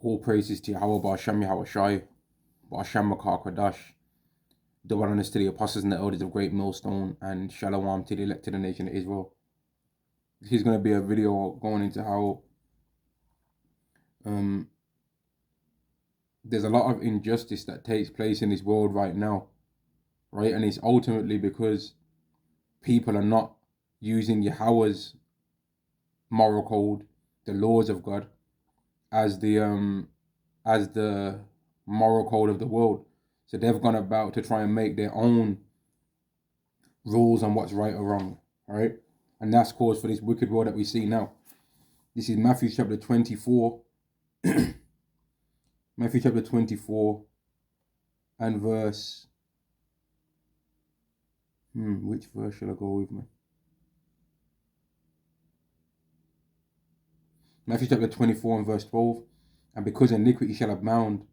All praises to Yahweh, Ba'ashem Yahweh Shai, Ba'ashem Makar Kodash. Double honors to the apostles and the elders of Great Millstone, and Shalom to the elected nation of Israel. This is going to be a video going into how there's a lot of injustice that takes place in this world right now, right? And it's ultimately because people are not using Yahweh's moral code, the laws of God, as the moral code of the world. So they've gone about to try and make their own rules on what's right or wrong, all right? And that's cause for this wicked world that we see now. This is Matthew chapter 24. Matthew chapter 24 and verse... which verse shall I go with, man? Matthew chapter 24 and verse 12. And because iniquity shall abound,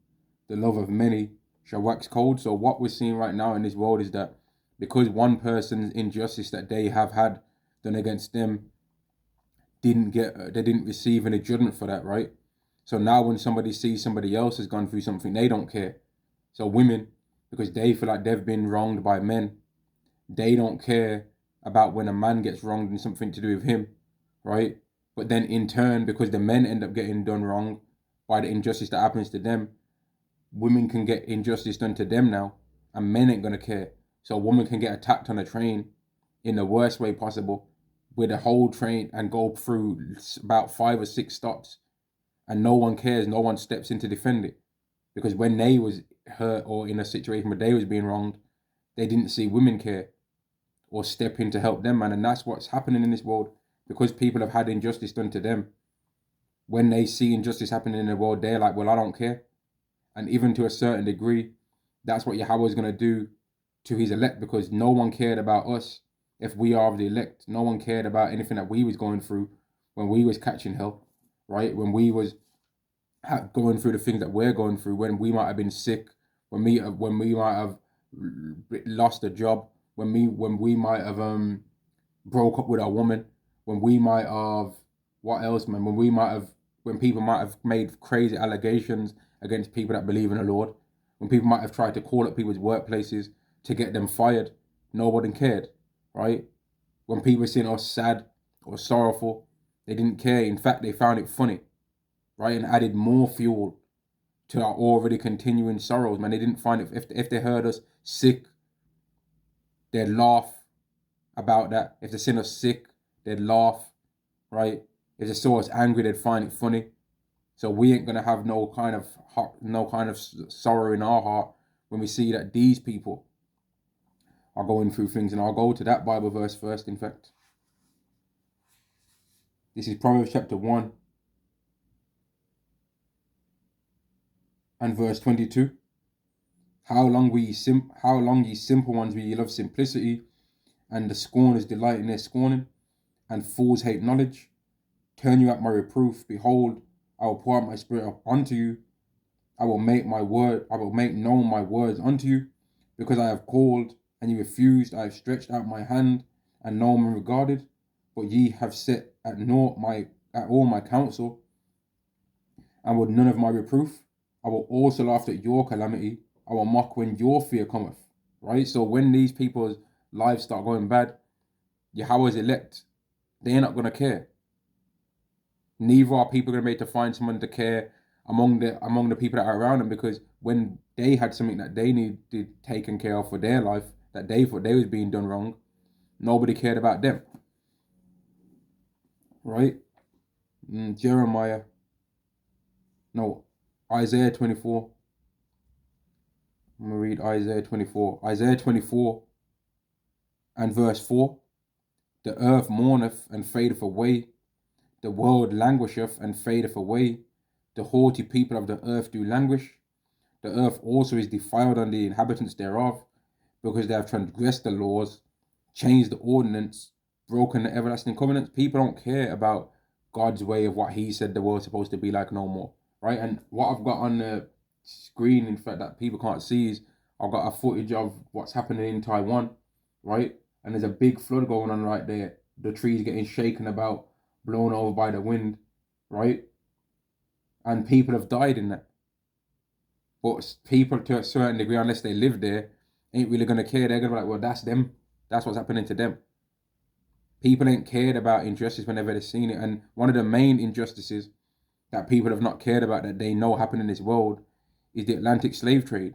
the love of many shall wax cold. So what we're seeing right now in this world is that because one person's injustice that they have had done against them they didn't receive any judgment for that, right? So now when somebody sees somebody else has gone through something, they don't care. So women, because they feel like they've been wronged by men, they don't care about when a man gets wronged and something to do with him, right? But then in turn, because the men end up getting done wrong by the injustice that happens to them, women can get injustice done to them now, and men ain't gonna care. So a woman can get attacked on a train in the worst way possible with a whole train and go through about 5 or 6 stops, and no one cares, no one steps in to defend it. Because when they was hurt or in a situation where they was being wronged, they didn't see women care or step in to help them, man. And that's what's happening in this world, because people have had injustice done to them. When they see injustice happening in the world, they're like, well, I don't care. And even to a certain degree, that's what Yahweh is going to do to his elect, because no one cared about us if we are of the elect. No one cared about anything that we was going through when we was catching hell, right? When we was going through the things that we're going through, when we might have been sick, when we might have lost a job, when we might have broke up with our woman, when we might have, what else, man? When people might have made crazy allegations against people that believe in the Lord, when people might have tried to call up people's workplaces to get them fired, nobody cared, right? When people seen us sad or sorrowful, they didn't care. In fact, they found it funny, right? And added more fuel to our already continuing sorrows, man. They didn't find it, if they heard us sick, they'd laugh about that. If they seen us sick, they'd laugh, right? If they saw us angry, they'd find it funny. So we ain't gonna have no kind of sorrow in our heart when we see that these people are going through things. And I'll go to that Bible verse first, in fact. This is Proverbs chapter 1 and verse 22. How long, ye simple ones, will ye love simplicity, and the scorners delight in their scorning, and fools hate knowledge? Turn you at my reproof. Behold, I will pour out my spirit up unto you. I will make known my words unto you, because I have called, and ye refused. I have stretched out my hand, and no man regarded. But ye have set at naught all my counsel, and would none of my reproof. I will also laugh at your calamity. I will mock when your fear cometh. Right? So when these people's lives start going bad, Yahweh's elect, they're not going to care. Neither are people going to be able to find someone to care among the people that are around them, because when they had something that they needed taken care of for their life, that they thought they was being done wrong, nobody cared about them. Right? Isaiah 24. I'm going to read Isaiah 24. Isaiah 24 and verse 4. The earth mourneth and fadeth away. The world languisheth and fadeth away. The haughty people of the earth do languish. The earth also is defiled, and the inhabitants thereof, because they have transgressed the laws, changed the ordinance, broken the everlasting covenants. People don't care about God's way of what he said the world's supposed to be like no more, right? And what I've got on the screen, in fact, that people can't see, is I've got a footage of what's happening in Taiwan, right? And there's a big flood going on right there. The trees getting shaken about, blown over by the wind, right? and people have died in that. But people, to a certain degree, unless they live there, ain't really gonna care. They're gonna be like, well, that's them. That's what's happening to them. People ain't cared about injustice whenever they've seen it. And one of the main injustices that people have not cared about that they know happen in this world is the Atlantic slave trade.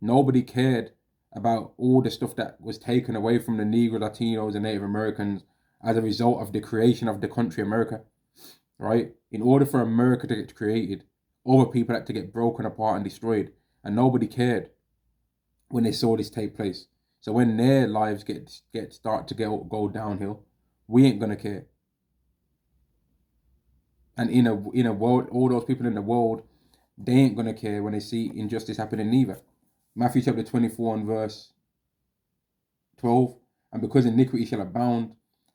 Nobody cared about all the stuff that was taken away from the Negro, Latinos, and Native Americans as a result of the creation of the country America, right? In order for America to get created, other people had to get broken apart and destroyed, and nobody cared when they saw this take place. So when their lives start to go downhill, we ain't gonna care. And in a world, all those people in the world, they ain't gonna care when they see injustice happening neither. Matthew chapter 24 and verse 12. And because iniquity shall abound,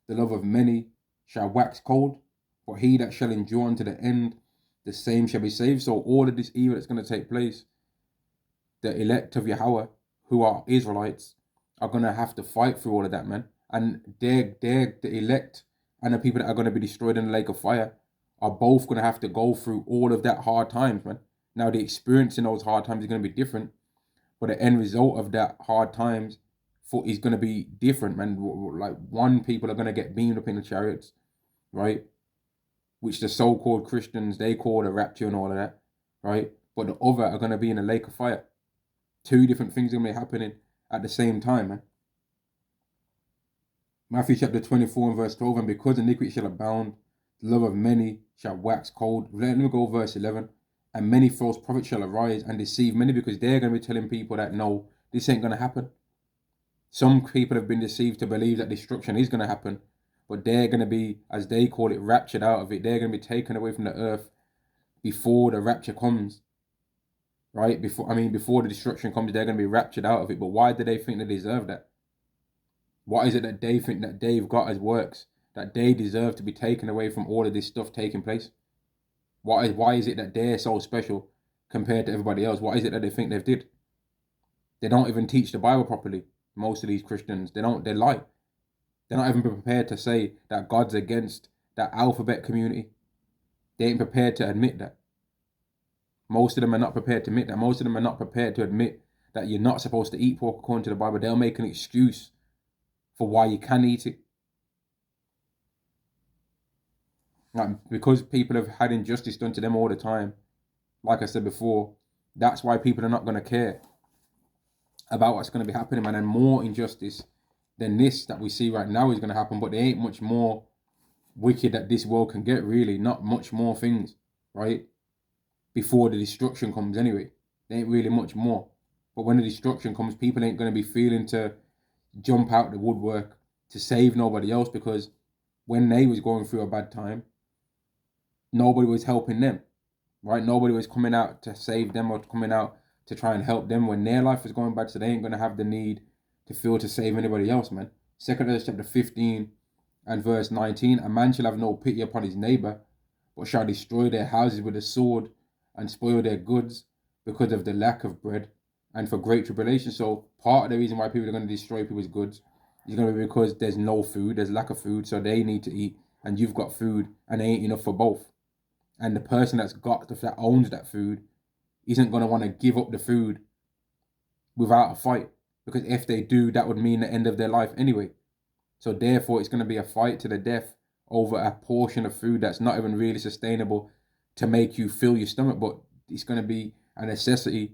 the love of many shall wax cold, but he that shall endure unto the end, the same shall be saved. So all of this evil that's going to take place, the elect of Yahweh, who are Israelites, are going to have to fight through all of that, man. And they're the elect and the people that are going to be destroyed in the lake of fire are both going to have to go through all of that hard times, man. Now, the experience in those hard times is going to be different, but the end result of that hard times is going to be different, man. Like, one people are going to get beamed up in the chariots, right? Which the so-called Christians, they call the rapture and all of that, right? But the other are going to be in a lake of fire. Two different things are going to be happening at the same time, man. Matthew chapter 24 and verse 12, and because iniquity shall abound, the love of many shall wax cold. Let me go verse 11. And many false prophets shall arise and deceive many, because they're going to be telling people that, no, this ain't going to happen. Some people have been deceived to believe that destruction is going to happen, but they're going to be, as they call it, raptured out of it. They're going to be taken away from the earth before the rapture comes, right? Before the destruction comes, they're going to be raptured out of it. But why do they think they deserve that? What is it that they think that they've got as works that they deserve to be taken away from all of this stuff taking place? Why is it that they're so special compared to everybody else? What is it that they think they've did? They don't even teach the Bible properly. Most of these Christians, they lie. They're not even prepared to say that God's against that alphabet community. They ain't prepared to admit that. Most of them are not prepared to admit that. Most of them are not prepared to admit that you're not supposed to eat pork according to the Bible. They'll make an excuse for why you can eat it. Like, because people have had injustice done to them all the time, like I said before, that's why people are not going to care about what's going to be happening, man. And more injustice than this that we see right now is going to happen, but there ain't much more wicked that this world can get, really. Not much more things, right? Before the destruction comes anyway. There ain't really much more. But when the destruction comes, people ain't going to be feeling to jump out the woodwork to save nobody else, because when they was going through a bad time, nobody was helping them, right? Nobody was coming out to save them or coming out to try and help them when their life is going bad, so they ain't going to have the need to feel to save anybody else, man. 2 Corinthians chapter 15 and verse 19, a man shall have no pity upon his neighbor, but shall destroy their houses with a sword and spoil their goods because of the lack of bread and for great tribulation. So part of the reason why people are going to destroy people's goods is going to be because there's no food, there's lack of food, so they need to eat, and you've got food and they ain't enough for both. And the person that owns that food isn't going to want to give up the food without a fight, because if they do, that would mean the end of their life anyway. So therefore, it's going to be a fight to the death over a portion of food that's not even really sustainable to make you fill your stomach, but it's going to be a necessity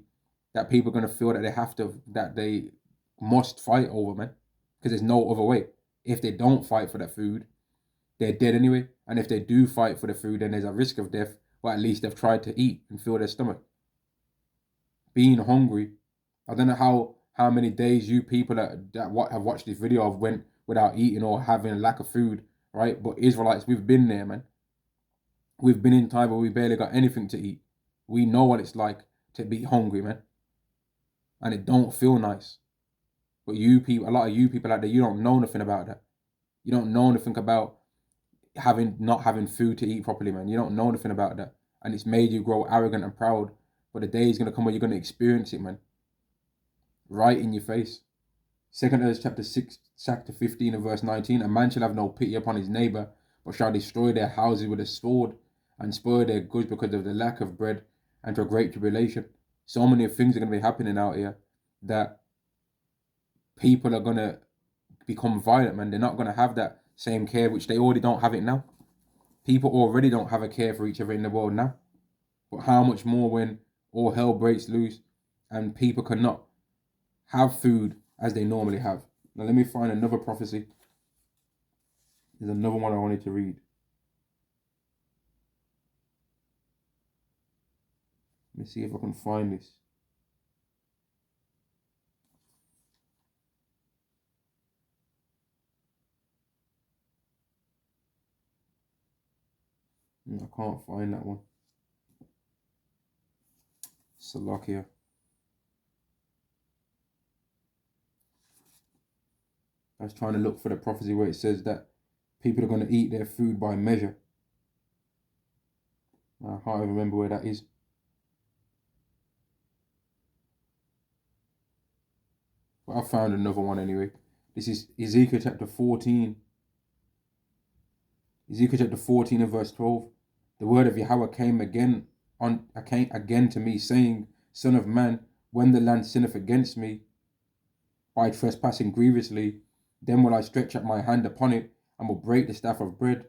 that people are going to feel that they must fight over, man, because there's no other way. If they don't fight for that food, they're dead anyway. And if they do fight for the food, then there's a risk of death, but at least they've tried to eat and fill their stomach. Being hungry, I don't know how many days you people that have watched this video have went without eating or having a lack of food, right? But Israelites, we've been there, man. We've been in time where we barely got anything to eat. We know what it's like to be hungry, man. And it don't feel nice. But you people, a lot of you people out there, you don't know nothing about that. You don't know nothing about not having food to eat properly, man. You don't know nothing about that. And it's made you grow arrogant and proud. But the day is going to come where you're going to experience it, man. Right in your face. 2 Corinthians chapter 6, chapter 15 and verse 19. A man shall have no pity upon his neighbor, but shall destroy their houses with a sword. and spoil their goods because of the lack of bread and to a great tribulation. So many things are going to be happening out here that people are going to become violent, man. They're not going to have that same care, which they already don't have it now. People already don't have a care for each other in the world now. But how much more when all hell breaks loose and people cannot have food as they normally have. Now let me find another prophecy. There's another one I wanted to read. Let me see if I can find this. I can't find that one. Salakia. I was trying to look for the prophecy where it says that people are going to eat their food by measure. I can't even remember where that is. But I found another one anyway. This is Ezekiel chapter 14. Ezekiel chapter 14 and verse 12. The word of Yahweh came again to me, saying, Son of man, when the land sinneth against me by trespassing grievously, then will I stretch out my hand upon it, and will break the staff of bread,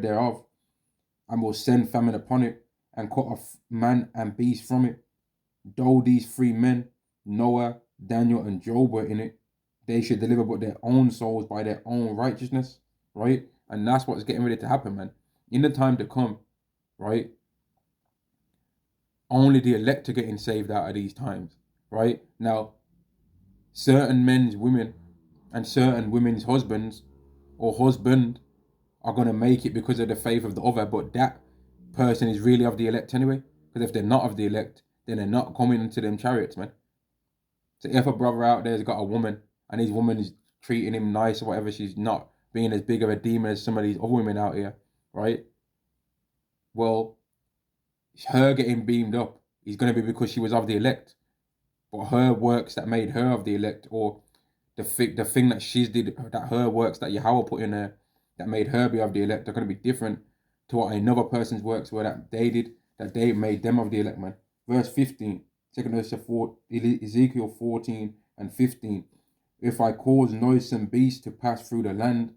thereof, and will send famine upon it, and cut off man and beast from it. Though these 3 men, Noah, Daniel, and Job, were in it, they should deliver but their own souls by their own righteousness, right? And that's what's getting ready to happen, man. In the time to come, right? Only the elect are getting saved out of these times, right? Now, certain men's women and certain women's husbands or husband are going to make it because of the faith of the other, but that person is really of the elect anyway. Because if they're not of the elect, then they're not coming into them chariots, man. So if a brother out there has got a woman and his woman is treating him nice or whatever, she's not being as big of a demon as some of these other women out here, right? Well, her getting beamed up is going to be because she was of the elect. But her works that made her of the elect, or the thing that she did, that her works that Yahweh put in her, that made her be of the elect, are going to be different to what another person's works were that they did, that they made them of the elect, man. Verse 15, Ezekiel 14 and 15. If I cause noisome beasts to pass through the land,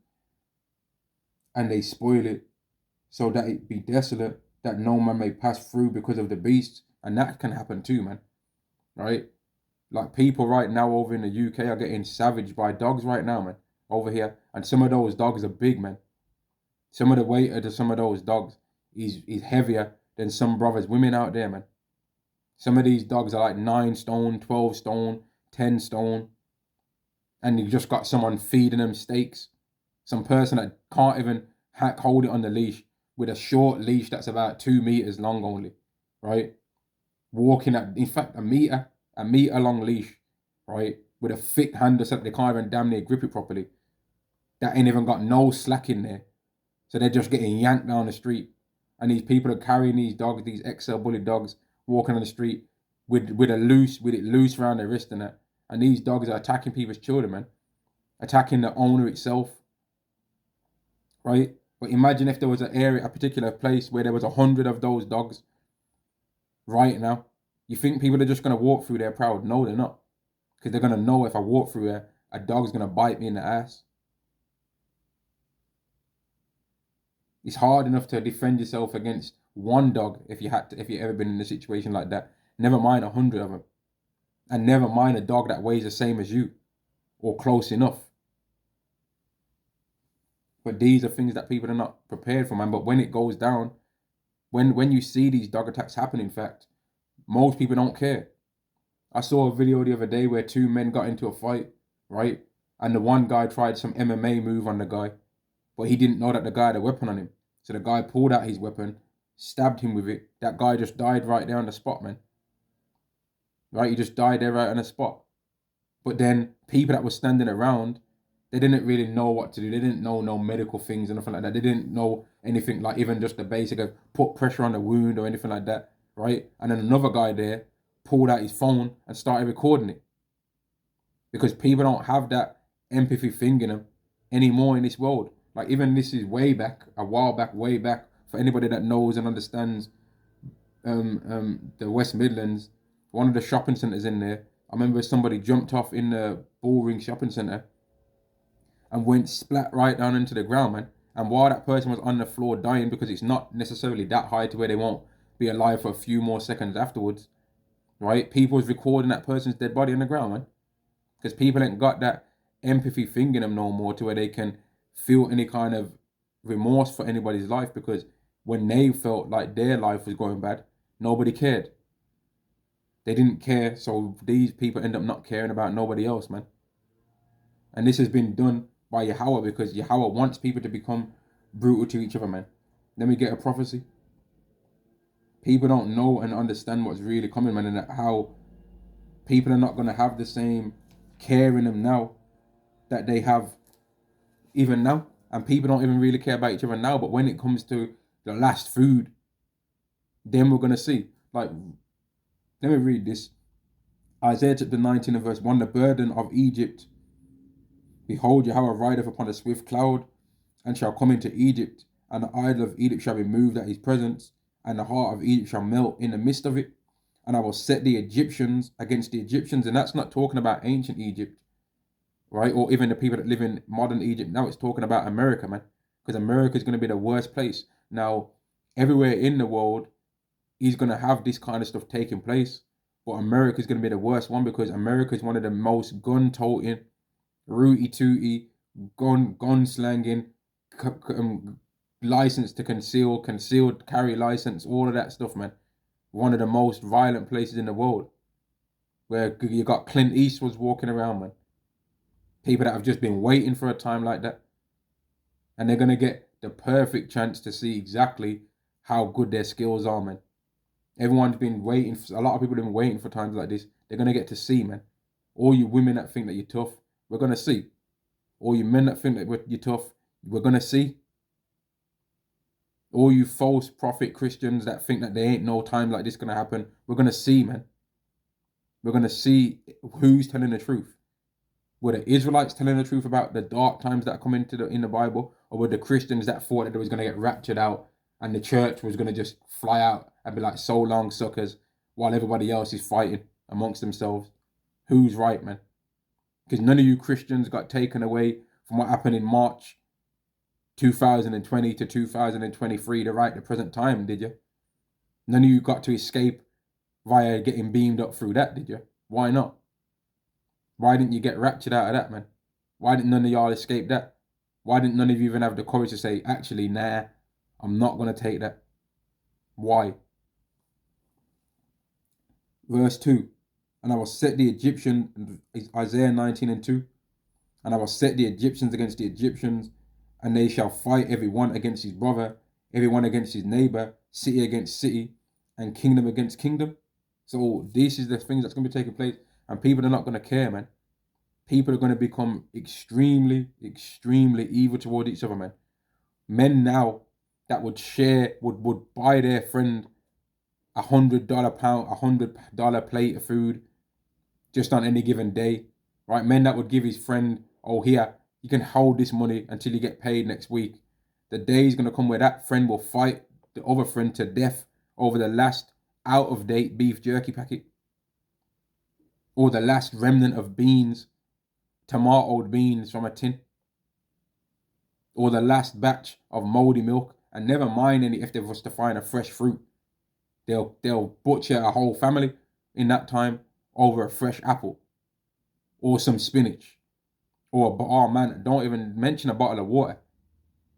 and they spoil it, so that it be desolate, that no man may pass through because of the beasts, and that can happen too, man. Right? Like people right now over in the UK are getting savaged by dogs right now, man, over here. And some of those dogs are big, man. Some of the weight of some of those dogs is heavier than some brothers' women out there, man. Some of these dogs are like 9 stone, 12 stone, 10 stone. And you just got someone feeding them steaks. Some person that can't even hold it on the leash with a short leash that's about 2 meters long only, right? Walking at, in fact, a meter long leash, right? With a thick handle so that they can't even damn near grip it properly. That ain't even got no slack in there. So they're just getting yanked down the street. And these people are carrying these dogs, these XL bully dogs, walking on the street with it loose around their wrist and that. And these dogs are attacking people's children, man. Attacking the owner itself. Right? But imagine if there was an area, a particular place where there was 100 of those dogs right now. You think people are just going to walk through there proud? No, they're not. Because they're going to know if I walk through there, a dog's going to bite me in the ass. It's hard enough to defend yourself against one dog if you've ever been in a situation like that. Never mind 100 of them. And never mind a dog that weighs the same as you or close enough. But these are things that people are not prepared for, man. But when it goes down, when you see these dog attacks happen, in fact, most people don't care. I saw a video the other day where 2 men got into a fight, right? And the one guy tried some MMA move on the guy, but he didn't know that the guy had a weapon on him. So the guy pulled out his weapon, stabbed him with it. That guy just died right there on the spot, man. Right? He just died there right on the spot. But then people that were standing around, they didn't really know what to do. They didn't know no medical things and nothing like that. They didn't know anything like even just the basic of put pressure on the wound or anything like that, right? And then another guy there pulled out his phone and started recording it. Because people don't have that empathy thing in them anymore in this world. Like, even this is way back, a while back, way back, for anybody that knows and understands the West Midlands, one of the shopping centres in there. I remember somebody jumped off in the Bullring shopping centre and went splat right down into the ground, man. And while that person was on the floor dying, because it's not necessarily that high to where they won't be alive for a few more seconds afterwards, right? People was recording that person's dead body on the ground, man. Because people ain't got that empathy thing in them no more to where they can feel any kind of remorse for anybody's life, because when they felt like their life was going bad, nobody cared. They didn't care, so these people end up not caring about nobody else, man. And this has been done by Yahweh, because Yahweh wants people to become brutal to each other, man. Let me get a prophecy. People don't know and understand what's really coming, man, and how people are not going to have the same care in them now that they have even now. And people don't even really care about each other now, but when it comes to the last food, then we're going to see. Like, let me read this. Isaiah chapter 19 and verse 1, the burden of Egypt. Behold, Yahweh rideth upon a swift cloud, and shall come into Egypt, and the idol of Egypt shall be moved at his presence, and the heart of Egypt shall melt in the midst of it. And I will set the Egyptians against the Egyptians. And that's not talking about ancient Egypt, right? Or even the people that live in modern Egypt. Now it's talking about America, man. Because America is going to be the worst place. Now, everywhere in the world is going to have this kind of stuff taking place. But America is going to be the worst one, because America is one of the most gun-toting, rooty-tooty, gun slanging, license to conceal, concealed carry license, all of that stuff, man. One of the most violent places in the world, where you got Clint Eastwood's walking around, man. People that have just been waiting for a time like that. And they're going to get the perfect chance to see exactly how good their skills are, man. Everyone's been waiting, a lot of people have been waiting for times like this. They're going to get to see, man. All you women that think that you're tough, we're going to see. All you men that think that you're tough, we're going to see. All you false prophet Christians that think that there ain't no time like this going to happen, we're going to see, man. We're going to see who's telling the truth. Were the Israelites telling the truth about the dark times that come into in the Bible, or were the Christians that thought that they was going to get raptured out and the church was going to just fly out and be like, so long, suckers, while everybody else is fighting amongst themselves? Who's right, man? Because none of you Christians got taken away from what happened in March 2020 to 2023 to right the present time, did you? None of you got to escape via getting beamed up through that, did you? Why not? Why didn't you get raptured out of that, man? Why didn't none of y'all escape that? Why didn't none of you even have the courage to say, actually, nah, I'm not going to take that? Why? Verse 2, and I will set the Egyptian, Isaiah 19 and 2, and I will set the Egyptians against the Egyptians, and they shall fight every one against his brother, every one against his neighbor, city against city, and kingdom against kingdom. So this is the things that's going to be taking place, and people are not going to care, man. People are going to become extremely, extremely evil toward each other, man. Men now that would buy their friend $100 plate of food just on any given day, right? Men that would give his friend, oh, here, you can hold this money until you get paid next week. The day is going to come where that friend will fight the other friend to death over the last out-of-date beef jerky packet, or the last remnant of beans, tomatoed beans from a tin, or the last batch of moldy milk. And never mind any if they was to find a fresh fruit. They'll butcher a whole family in that time over a fresh apple or some spinach, or oh man, don't even mention a bottle of water.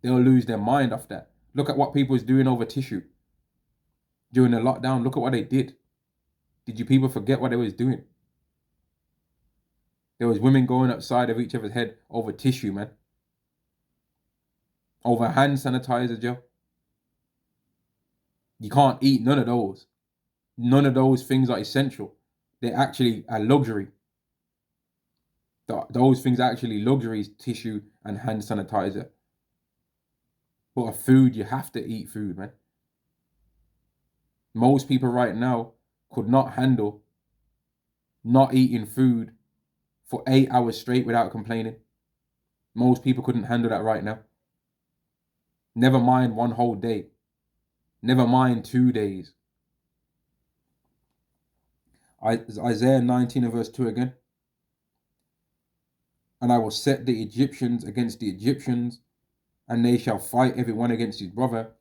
They'll lose their mind off that. Look at what people was doing over tissue during the lockdown. Look at what they did. Did you people forget what they was doing? There was women going outside of each other's head over tissue, man. Over hand sanitizer, Joe. You can't eat none of those. None of those things are essential. They're actually a luxury. Those things are actually luxuries, tissue and hand sanitizer. But a food, you have to eat food, man. Most people right now could not handle not eating food for 8 hours straight without complaining. Most people couldn't handle that right now. Never mind one whole day. Never mind 2 days. Isaiah 19 and verse 2 again. And I will set the Egyptians against the Egyptians, and they shall fight everyone against his brother,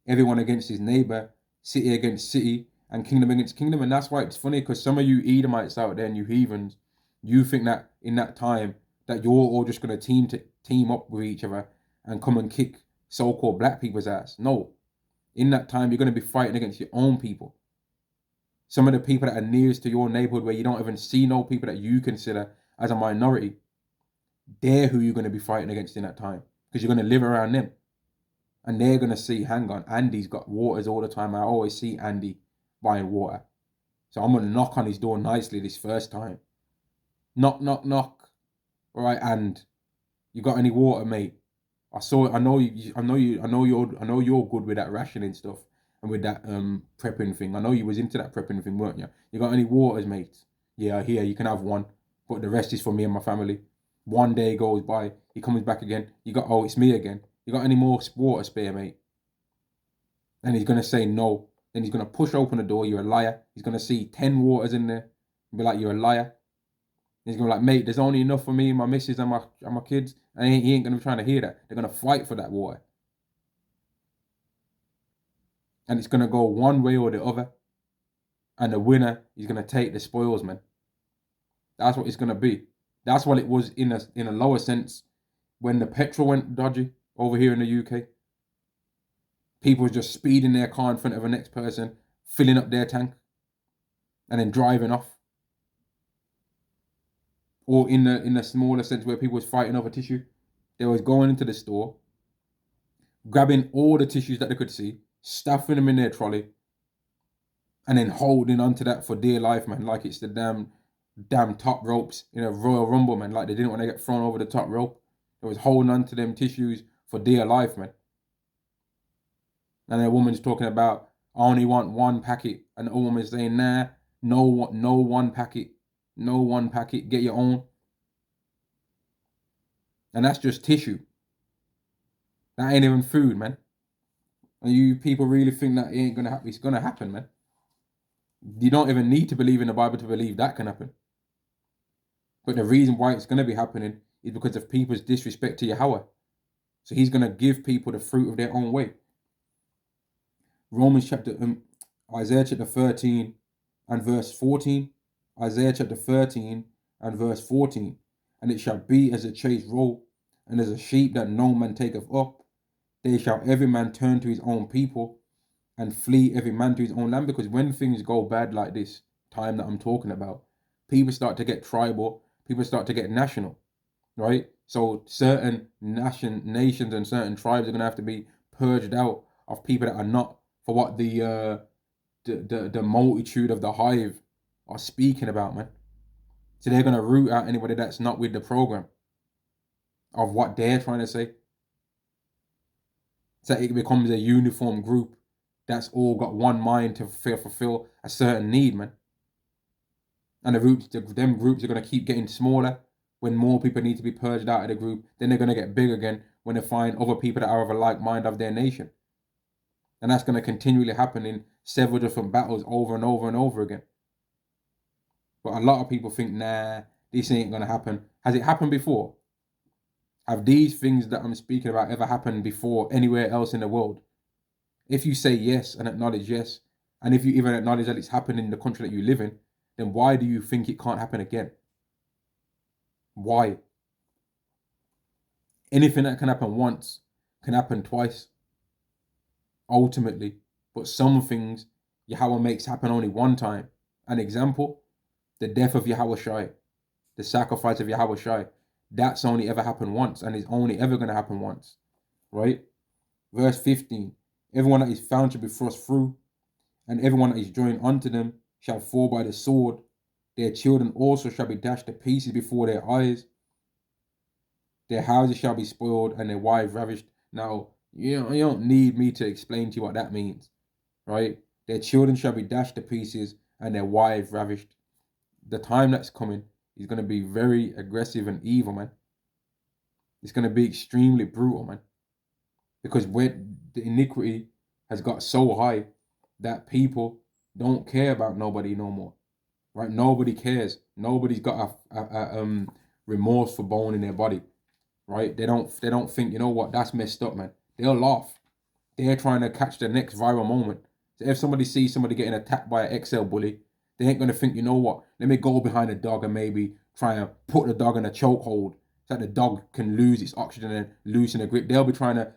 everyone against his neighbor, city against city, and kingdom against kingdom. And that's why it's funny, because some of you Edomites out there and you heathens, you think that in that time that you're all just going to team up with each other and come and kick so-called black people's ass. No. In that time, you're going to be fighting against your own people. Some of the people that are nearest to your neighborhood, where you don't even see no people that you consider as a minority, they're who you're going to be fighting against in that time, because you're going to live around them. And they're going to see, hang on, Andy's got waters all the time. I always see Andy buying water. So I'm going to knock on his door nicely this first time. Knock, knock, knock. All right, and you got any water, mate? I know you're good with that rationing stuff and with that prepping thing. I know you was into that prepping thing, weren't you? You got any waters, mate? Yeah, here, you can have one, but the rest is for me and my family. One day goes by, he comes back again. Oh, it's me again. You got any more water spare, mate? And he's gonna say no. Then he's gonna push open the door. You're a liar. He's gonna see 10 waters in there and be like, you're a liar. He's gonna be like, mate, there's only enough for me, my missus, and my kids. And he ain't gonna be trying to hear that. They're gonna fight for that water. And it's gonna go one way or the other. And the winner is gonna take the spoils, man. That's what it's gonna be. That's what it was in a lower sense when the petrol went dodgy over here in the UK. People were just speeding their car in front of the next person, filling up their tank, and then driving off. Or in the smaller sense where people was fighting over tissue, they was going into the store, grabbing all the tissues that they could see, stuffing them in their trolley, and then holding onto that for dear life, man, like it's the damn top ropes in a Royal Rumble, man. Like they didn't want to get thrown over the top rope. They was holding onto them tissues for dear life, man. And a woman's talking about, I only want one packet, and the woman's saying, nah, no one packet, no one packet, get your own. And that's just tissue. That ain't even food, man. And you people really think that it ain't gonna happen? It's gonna happen, man. You don't even need to believe in the Bible to believe that can happen. But the reason why it's gonna be happening is because of people's disrespect to Yahweh. So he's gonna give people the fruit of their own way. Isaiah chapter 13 and verse 14. Isaiah chapter 13 and verse 14. And it shall be as a chased roe, and as a sheep that no man taketh up. They shall every man turn to his own people, and flee every man to his own land. Because when things go bad like this time that I'm talking about, people start to get tribal, people start to get national, right? So certain nations and certain tribes are going to have to be purged out of people that are not for what the multitude of the hive are speaking about, man. So they're going to root out anybody that's not with the program of what they're trying to say. So it becomes a uniform group that's all got one mind to fulfill a certain need, man. And them groups are going to keep getting smaller when more people need to be purged out of the group. Then they're going to get big again when they find other people that are of a like mind of their nation. And that's going to continually happen in several different battles over and over and over again. But a lot of people think, nah, this ain't going to happen. Has it happened before? Have these things that I'm speaking about ever happened before anywhere else in the world? If you say yes and acknowledge yes, and if you even acknowledge that it's happened in the country that you live in, then why do you think it can't happen again? Why? Anything that can happen once can happen twice, ultimately. But some things Yahweh makes happen only one time. An example, the death of Yahweh Shai, the sacrifice of Yahweh Shai. That's only ever happened once, and it's only ever going to happen once, right? Verse 15, everyone that is found shall be thrust through, and everyone that is joined unto them shall fall by the sword. Their children also shall be dashed to pieces before their eyes. Their houses shall be spoiled, and their wives ravished. Now, you don't need me to explain to you what that means, right? Their children shall be dashed to pieces, and their wives ravished. The time that's coming is going to be very aggressive and evil, man. It's going to be extremely brutal, man. because when the iniquity has got so high that people don't care about nobody no more, right? Nobody cares. Nobody's got a remorse for bone in their body, right? They don't think, you know what, that's messed up, man. They'll laugh. They're trying to catch the next viral moment. So if somebody sees somebody getting attacked by an XL bully, they ain't gonna think, you know what, let me go behind the dog and maybe try and put the dog in a chokehold so that the dog can lose its oxygen and loosen the grip. They'll be trying to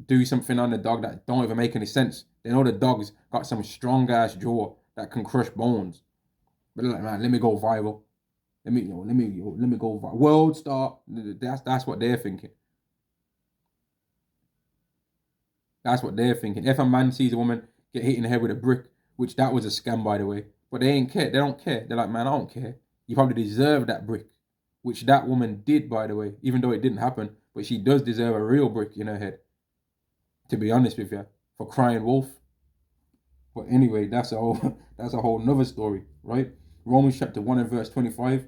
do something on the dog that don't even make any sense. They know the dog's got some strong ass jaw that can crush bones. But they're like, man, let me go viral. Let me go viral. World star. That's what they're thinking. That's what they're thinking. If a man sees a woman get hit in the head with a brick, which that was a scam, by the way, but they ain't care. They don't care. They're like, man, I don't care. You probably deserve that brick, which that woman did, by the way, even though it didn't happen. But she does deserve a real brick in her head, to be honest with you, for crying wolf. But anyway, that's a whole that's a whole nother story, right? Romans chapter 1 and verse 25.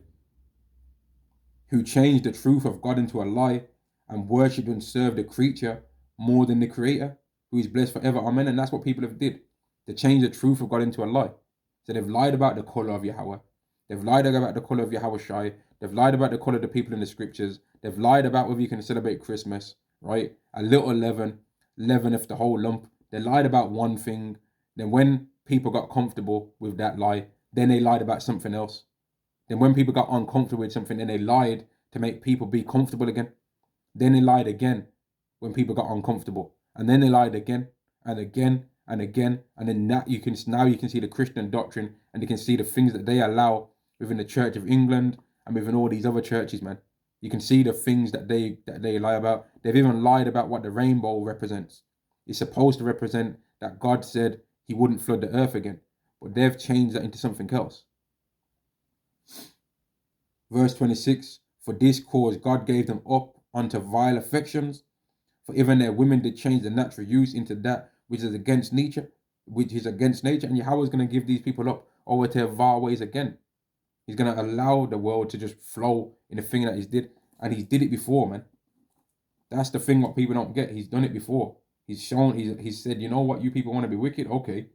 Who changed the truth of God into a lie and worshipped and served the creature more than the creator, who is blessed forever. Amen. And that's what people have did. They changed the truth of God into a lie. So they've lied about the color of Yahweh. They've lied about the color of Yahweh Shai. They've lied about the color of the people in the scriptures. They've lied about whether you can celebrate Christmas, right? A little leaven, leaveneth the whole lump. They lied about one thing. Then when people got comfortable with that lie, then they lied about something else. Then when people got uncomfortable with something, then they lied to make people be comfortable again. Then they lied again when people got uncomfortable. And then they lied again and again and again. And then now you can see the Christian doctrine, and you can see the things that they allow within the Church of England and within all these other churches, man. You can see the things that they lie about. They've even lied about what the rainbow represents. It's supposed to represent that God said he wouldn't flood the earth again. But they've changed that into something else. Verse 26, for this cause God gave them up unto vile affections, for even their women did change the natural use into that which is against nature, and Yahweh is going to give these people up over to vile ways again. He's going to allow the world to just flow in the thing that he's did, and he's did it before, man. That's the thing what people don't get. He's done it before. He's said, you know what, you people want to be wicked? Okay,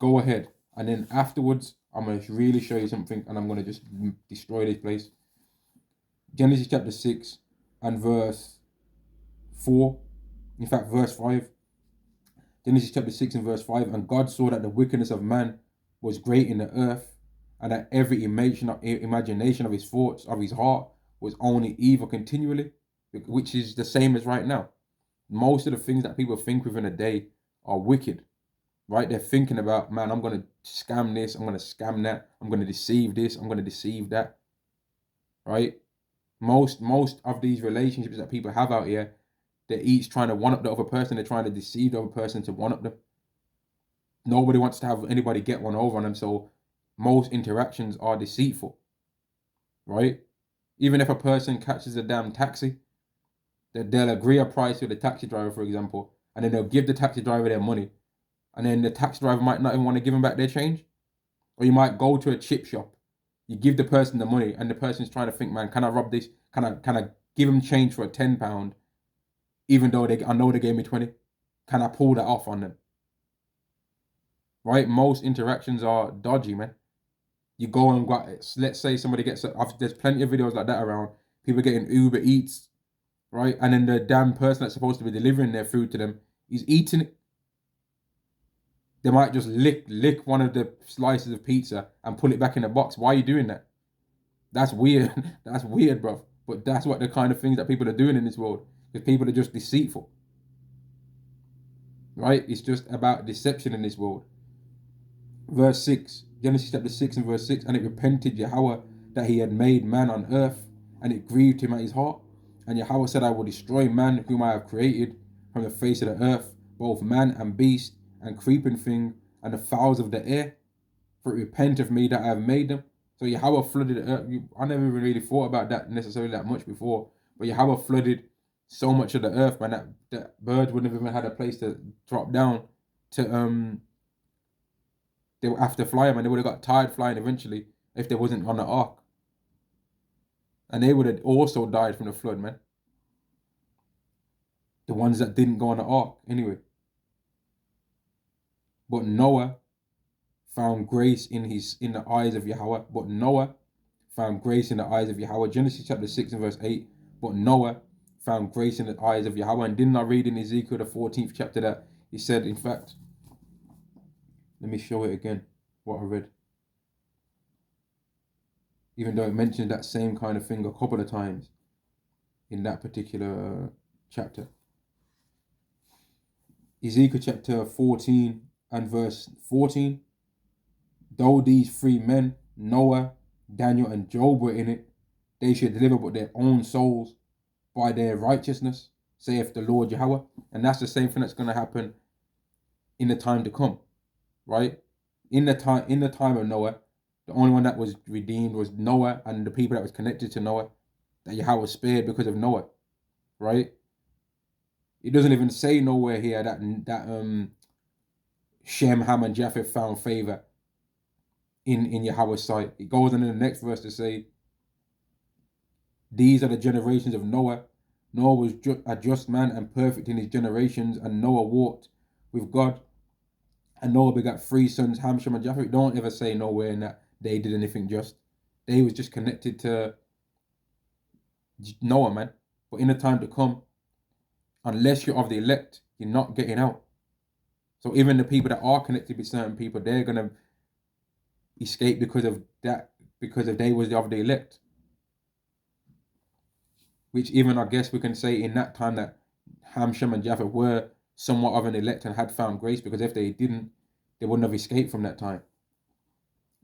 go ahead. And then afterwards, I'm going to really show you something, and I'm going to just destroy this place. Genesis chapter 6 and verse 4. In fact, verse 5. Genesis chapter 6 and verse 5. And God saw that the wickedness of man was great in the earth, and that every imagination of his thoughts, of his heart, was only evil continually, which is the same as right now. Most of the things that people think within a day are wicked. Right? They're thinking about, man, I'm going to scam this, I'm going to scam that, I'm going to deceive this, I'm going to deceive that. Right? Most of these relationships that people have out here, they're each trying to one-up the other person. They're trying to deceive the other person to one-up them. Nobody wants to have anybody get one over on them, so most interactions are deceitful. Right? Even if a person catches a damn taxi, they'll agree a price with the taxi driver, for example, and then they'll give the taxi driver their money. And then the taxi driver might not even want to give them back their change. Or you might go to a chip shop. You give the person the money, and the person's trying to think, man, can I rob this? Can I give them change for a £10, even though I know they gave me 20? Can I pull that off on them? Right? Most interactions are dodgy, man. You go and let's say somebody gets, there's plenty of videos like that around. People getting Uber Eats, right? And then the damn person that's supposed to be delivering their food to them is eating it. They might just lick one of the slices of pizza and pull it back in the box. Why are you doing that? That's weird. That's weird, bro. But that's what the kind of things that people are doing in this world. Because people are just deceitful. Right? It's just about deception in this world. Verse 6. Genesis chapter 6 and verse 6. And it repented Yahweh that he had made man on earth, and it grieved him at his heart. And Yahweh said, I will destroy man whom I have created from the face of the earth, both man and beast, and creeping thing, and the fowls of the air, for it repent of me that I have made them. So Yahweh flooded the earth. I never even really thought about that necessarily that much before, but Yahweh flooded so much of the earth, man, that birds wouldn't have even had a place to drop down to they would have to fly, man. They would have got tired flying eventually if they wasn't on the ark, and they would have also died from the flood, man. The ones that didn't go on the ark, anyway. But Noah found grace in the eyes of Yahweh. But Noah found grace in the eyes of Yahweh. Genesis chapter 6 and verse 8. But Noah found grace in the eyes of Yahweh. And didn't I read in Ezekiel the 14th chapter that he said, in fact, let me show it again, what I read. Even though it mentioned that same kind of thing a couple of times in that particular chapter. Ezekiel chapter 14 and verse 14. Though these three men, Noah, Daniel, and Job, were in it, they should deliver but their own souls by their righteousness, saith the Lord Yahweh. And that's the same thing that's going to happen in the time to come, right? In the time of Noah, the only one that was redeemed was Noah and the people that was connected to Noah, that Yahweh spared because of Noah, right? It doesn't even say nowhere here that Shem, Ham, and Japheth found favor in Yahweh's sight. It goes on in the next verse to say, these are the generations of Noah. Noah was a just man and perfect in his generations, and Noah walked with God. And Noah begot 3 sons, Ham, Shem, and Japheth. Don't ever say nowhere in that they did anything just. They was just connected to Noah, man. But in the time to come, unless you're of the elect, you're not getting out. So even the people that are connected with certain people, they're gonna escape because of that, because if they was of the elect. Which even I guess we can say in that time that Ham, Shem, and Japheth were somewhat of an elect and had found grace, because if they didn't, they wouldn't have escaped from that time.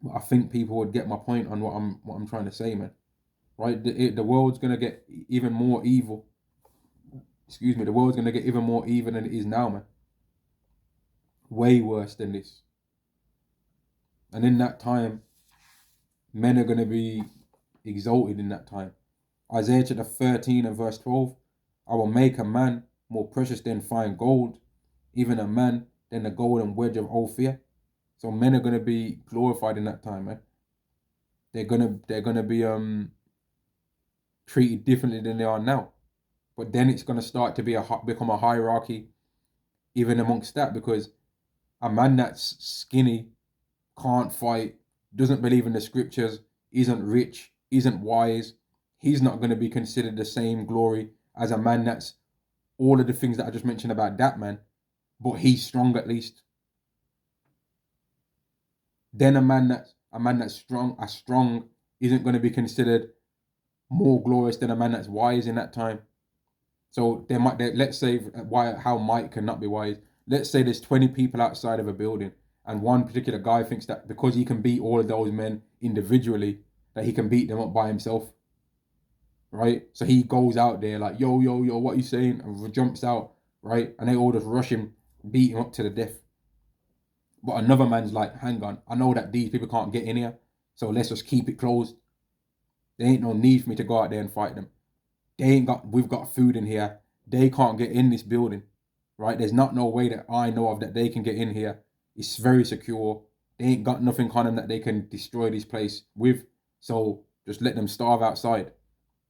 But I think people would get my point on what I'm trying to say, man. Right? The world's gonna get even more evil. Excuse me, the world's gonna get even more evil than it is now, man. Way worse than this. And in that time, men are gonna be exalted in that time. Isaiah chapter 13 and verse 12. I will make a man more precious than fine gold, even a man than the golden wedge of Ophir. So men are gonna be glorified in that time, man. They're gonna be treated differently than they are now. But then it's gonna start to become a hierarchy even amongst that, because a man that's skinny, can't fight, doesn't believe in the scriptures, isn't rich, isn't wise, he's not going to be considered the same glory as a man that's all of the things that I just mentioned about that man, but he's strong at least. Then a man that's strong isn't going to be considered more glorious than a man that's wise in that time. So let's say how might cannot be wise. Let's say there's 20 people outside of a building, and one particular guy thinks that because he can beat all of those men individually, that he can beat them up by himself. Right? So he goes out there like, yo, what are you saying? And jumps out, right? And they all just rush him, beat him up to the death. But another man's like, hang on, I know that these people can't get in here, so let's just keep it closed. There ain't no need for me to go out there and fight them. We've got food in here. They can't get in this building, right? There's not no way that I know of that they can get in here. It's very secure. They ain't got nothing on them that they can destroy this place with. So just let them starve outside.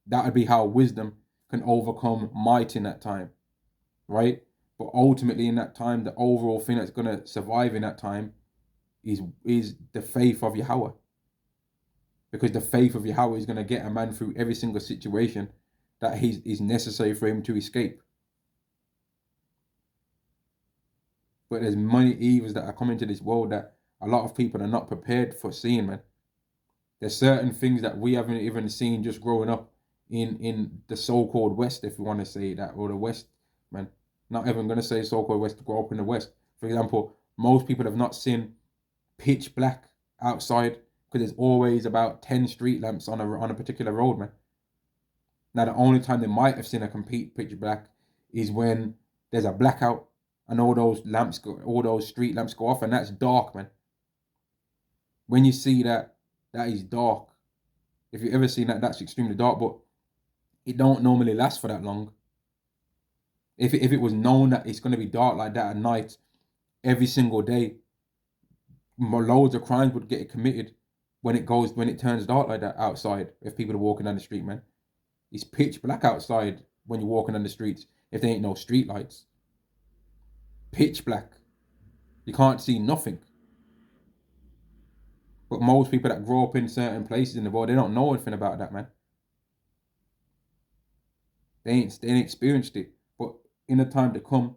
That would be how wisdom can overcome might in that time, right? But ultimately in that time, the overall thing that's going to survive in that time is the faith of Yahweh. Because the faith of Yahweh is going to get a man through every single situation that is necessary for him to escape. But there's many evils that are coming to this world that a lot of people are not prepared for seeing, man. There's certain things that we haven't even seen just growing up in the so-called West, if you want to say that, or the West, man. Not even going to say so-called West, to grow up in the West. For example, most people have not seen pitch black outside, because there's always about 10 street lamps on a particular road, man. Now, the only time they might have seen a complete pitch black is when there's a blackout and all those street lamps go off, and that's dark, man. When you see that is dark. If you've ever seen that, that's extremely dark, but it don't normally last for that long. If it was known that it's going to be dark like that at night, every single day, loads of crimes would get committed when it turns dark like that outside. If people are walking down the street, man, it's pitch black outside when you're walking down the streets. if there ain't no street lights. Pitch black. You can't see nothing. But most people that grow up in certain places in the world, they don't know anything about that, man. They ain't experienced it. But in the time to come,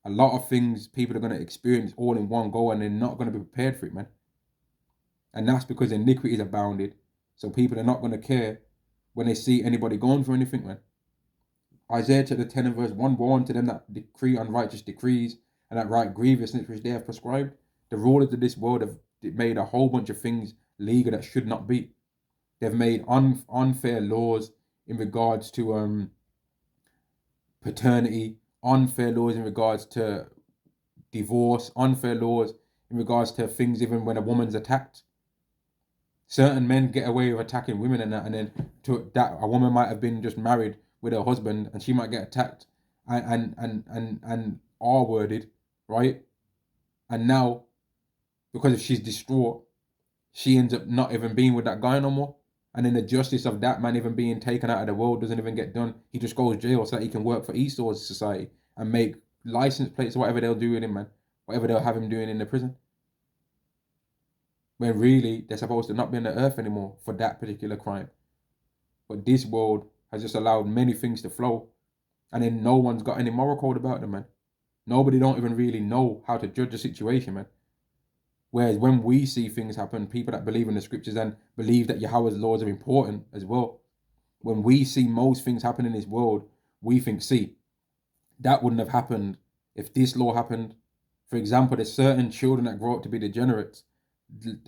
a lot of things people are going to experience all in one go, and they're not going to be prepared for it, man. And that's because iniquity is abounded. So people are not going to care when they see anybody going through anything, man. Isaiah chapter 10 and verse 1, woe unto them that decree unrighteous decrees, and that write grievousness which they have prescribed. The rulers of this world have made a whole bunch of things legal that should not be. They've made unfair laws in regards to paternity, unfair laws in regards to divorce, unfair laws in regards to things even when a woman's attacked. Certain men get away with attacking women and that, and then to that a woman might have been just married with her husband and she might get attacked and R-worded, right? And now, because if she's distraught, she ends up not even being with that guy no more. And then the justice of that man even being taken out of the world doesn't even get done. He just goes to jail so that he can work for Esau's society and make license plates or whatever they'll do with him, man. Whatever they'll have him doing in the prison. When really, they're supposed to not be on the earth anymore for that particular crime. But this world has just allowed many things to flow. And then no one's got any moral code about them, man. Nobody don't even really know how to judge a situation, man. Whereas when we see things happen, people that believe in the scriptures and believe that Yahweh's laws are important as well, when we see most things happen in this world, we think, see, that wouldn't have happened if this law happened. For example, there's certain children that grow up to be degenerates,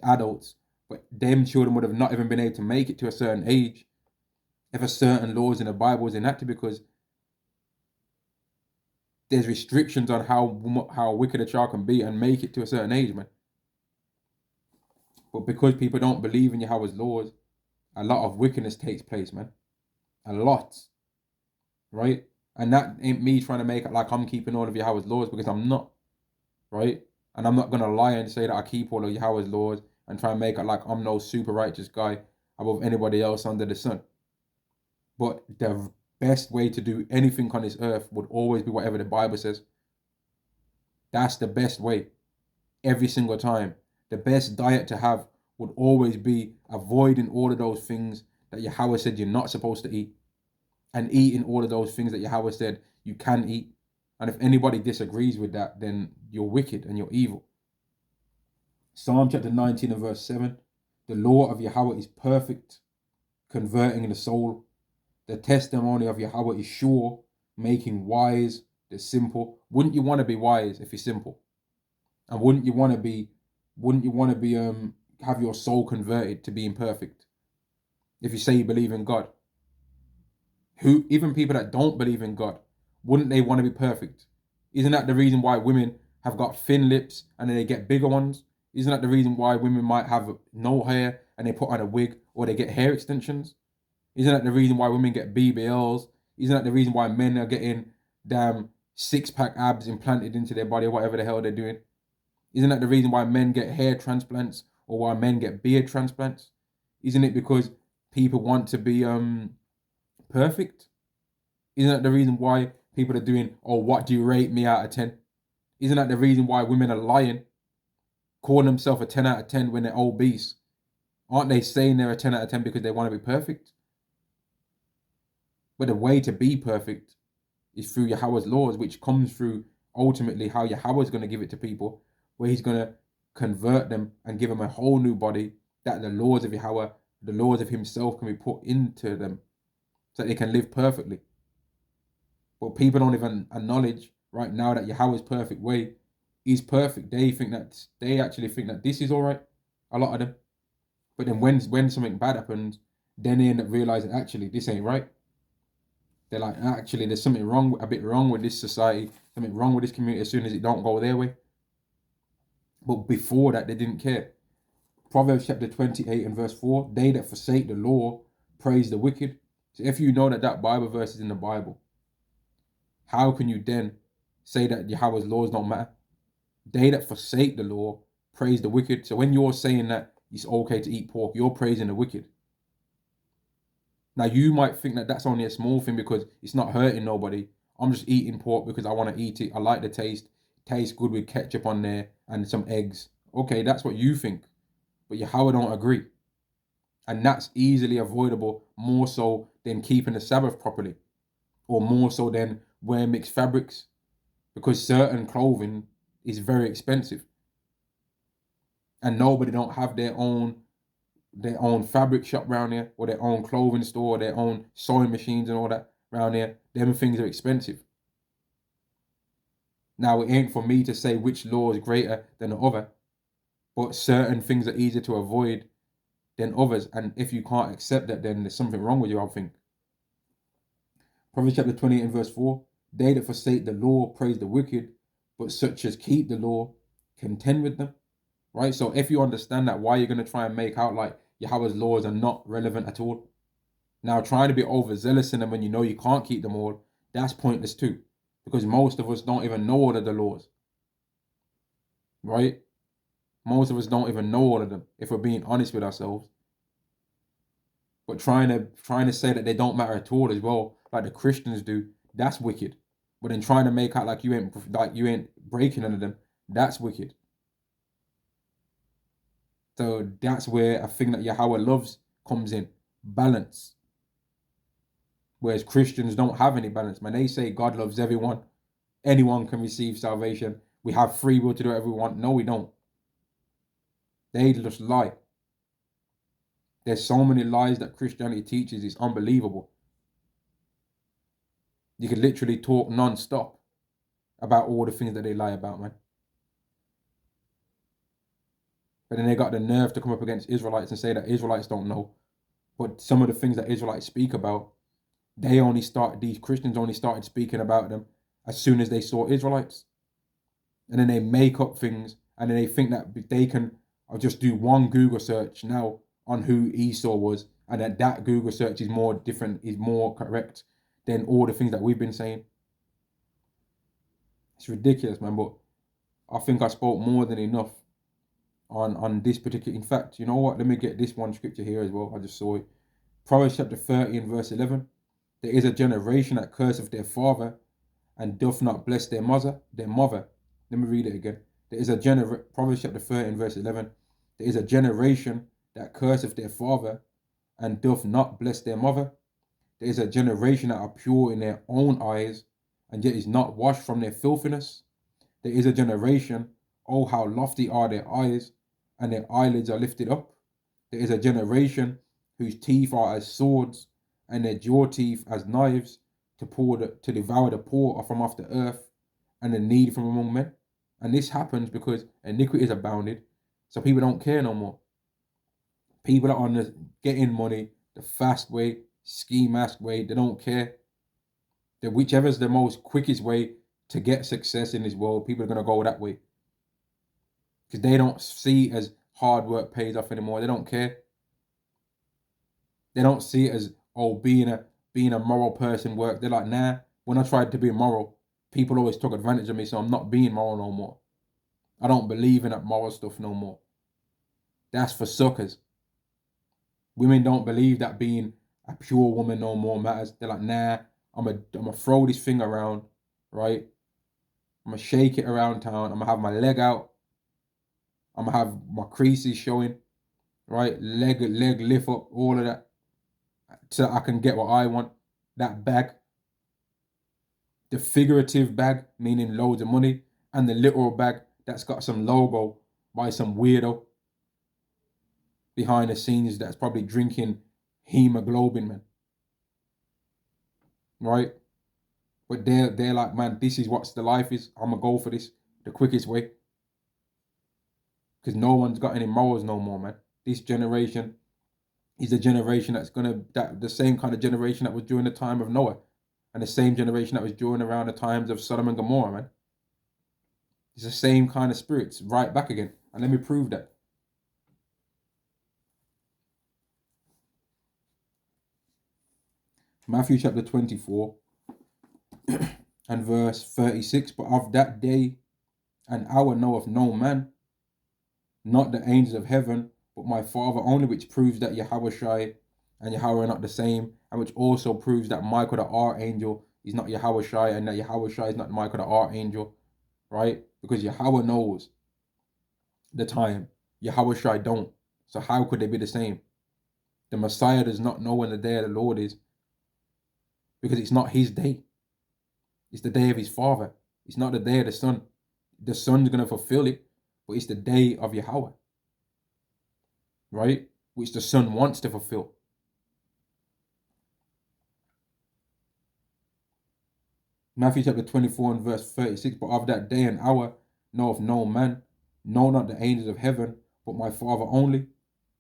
adults, but them children would have not even been able to make it to a certain age if a certain laws in the Bible was enacted, because there's restrictions on how wicked a child can be and make it to a certain age, man. But because people don't believe in Yahweh's laws, a lot of wickedness takes place, man. A lot. Right? And that ain't me trying to make it like I'm keeping all of Yahweh's laws, because I'm not. Right? And I'm not going to lie and say that I keep all of Yahweh's laws and try and make it like I'm no super righteous guy above anybody else under the sun. But the best way to do anything on this earth would always be whatever the Bible says. That's the best way. Every single time. The best diet to have would always be avoiding all of those things that Yahweh said you're not supposed to eat, and eating all of those things that Yahweh said you can eat. And if anybody disagrees with that, then you're wicked and you're evil. Psalm chapter 19 and verse 7. The law of Yahweh is perfect, converting the soul. The testimony of Yahweh is sure, making wise the simple. Wouldn't you want to be wise if you're simple? And wouldn't you want to be have your soul converted to being perfect? If you say you believe in God. Even people that don't believe in God, wouldn't they want to be perfect? Isn't that the reason why women have got thin lips and then they get bigger ones? Isn't that the reason why women might have no hair and they put on a wig, or they get hair extensions? Isn't that the reason why women get BBLs? Isn't that the reason why men are getting damn six-pack abs implanted into their body, or whatever the hell they're doing? Isn't that the reason why men get hair transplants, or why men get beard transplants? Isn't it because people want to be perfect? Isn't that the reason why people are doing, oh, what do you rate me out of 10? Isn't that the reason why women are lying, calling themselves a 10 out of 10 when they're obese? Aren't they saying they're a 10 out of 10 because they want to be perfect? But the way to be perfect is through Yahweh's laws, which comes through ultimately how Yahweh's going to give it to people, where he's going to convert them and give them a whole new body, that the laws of Yahweh, the laws of himself, can be put into them so that they can live perfectly. But people don't even acknowledge right now that Yahweh's perfect way is perfect. They actually think that this is all right, a lot of them. But then when something bad happens, then they end up realizing, actually, this ain't right. They're like, actually, there's something wrong, a bit wrong with this society, something wrong with this community as soon as it don't go their way. But before that, they didn't care. Proverbs chapter 28 and verse 4, they that forsake the law praise the wicked. So if you know that Bible verse is in the Bible, how can you then say that Yahweh's laws don't matter? They that forsake the law praise the wicked. So when you're saying that it's okay to eat pork, you're praising the wicked. Now, you might think that that's only a small thing because it's not hurting nobody. I'm just eating pork because I want to eat it. I like the taste. Tastes good with ketchup on there and some eggs. Okay, that's what you think. But Yahweh don't agree. And that's easily avoidable, more so than keeping the Sabbath properly, or more so than wearing mixed fabrics, because certain clothing is very expensive. And nobody don't have their own fabric shop around here, or their own clothing store, or their own sewing machines and all that around here. Them things are expensive. Now, it ain't for me to say which law is greater than the other, but certain things are easier to avoid than others. And if you can't accept that, then there's something wrong with you, I think. Proverbs chapter 20 and verse 4, they that forsake the law praise the wicked, but such as keep the law contend with them. Right? So if you understand that, why you're going to try and make out like Yahweh's laws are not relevant at all. Now, trying to be overzealous in them when you know you can't keep them all, that's pointless too. Because most of us don't even know all of the laws. Right? Most of us don't even know all of them, if we're being honest with ourselves. But trying to say that they don't matter at all as well, like the Christians do, that's wicked. But then trying to make out like you ain't breaking none of them, that's wicked. So that's where a thing that Yahweh loves comes in. Balance. Whereas Christians don't have any balance. Man, they say God loves everyone. Anyone can receive salvation. We have free will to do whatever we want. No, we don't. They just lie. There's so many lies that Christianity teaches. It's unbelievable. You could literally talk non-stop about all the things that they lie about, man. But then they got the nerve to come up against Israelites and say that Israelites don't know. But some of the things that Israelites speak about, these Christians only started speaking about them as soon as they saw Israelites. And then they make up things, and then they think that they can just do one Google search now on who Esau was, and that Google search is more correct than all the things that we've been saying. It's ridiculous, man, but I think I spoke more than enough on this particular. In fact, you know what? Let me get this one scripture here as well. I just saw it. Proverbs chapter 30 and verse 11. There is a generation that curseth their father and doth not bless their mother. Let me read it again. There is Proverbs chapter 30 and verse 11. There is a generation that curseth their father and doth not bless their mother. There is a generation that are pure in their own eyes, and yet is not washed from their filthiness. There is a generation, oh how lofty are their eyes, and their eyelids are lifted up. There is a generation whose teeth are as swords, and their jaw teeth as knives, to devour the poor from off the earth, and the needy from among men. And this happens because iniquity is abounded, so people don't care no more. People are on the getting money the fast way, ski mask way. They don't care. That whichever is the most quickest way to get success in this world, people are gonna go that way because they don't see as hard work pays off anymore. They don't care. They don't see it as being a moral person work. They're like, nah. When I tried to be moral, people always took advantage of me, so I'm not being moral no more. I don't believe in that moral stuff no more. That's for suckers. Women don't believe that being a pure woman no more matters. They're like, nah, I'm gonna throw this thing around, right? I'm gonna shake it around town. I'm gonna have my leg out. I'm gonna have my creases showing, right? Leg lift up, all of that, so I can get what I want. That bag, the figurative bag, meaning loads of money, and the literal bag that's got some logo by some weirdo behind the scenes that's probably drinking hemoglobin, man. Right? But they're like, man, this is what the life is. I'm gonna go for this the quickest way. Because no one's got any morals no more, man. This generation is a generation the same kind of generation that was during the time of Noah, and the same generation that was during around the times of Sodom and Gomorrah, man. It's the same kind of spirits right back again. And let me prove that. Matthew chapter 24 and verse 36. But of that day and hour knoweth no man, not the angels of heaven, but my Father only, which proves that Yahweh Shai and Yahweh are not the same, and which also proves that Michael the archangel He's not Yahweh Shai, and that Yahweh Shai is not Michael the Archangel, right? Because Yahweh knows the time. Yahweh Shai don't. So how could they be the same? The Messiah does not know when the day of the Lord is, because it's not his day. It's the day of his Father. It's not the day of the Son. The Son's going to fulfill it, but it's the day of Yahweh, right? Which the Son wants to fulfill. Matthew chapter 24 and verse 36, but of that day and hour knoweth no man, no, not the angels of heaven, but my Father only.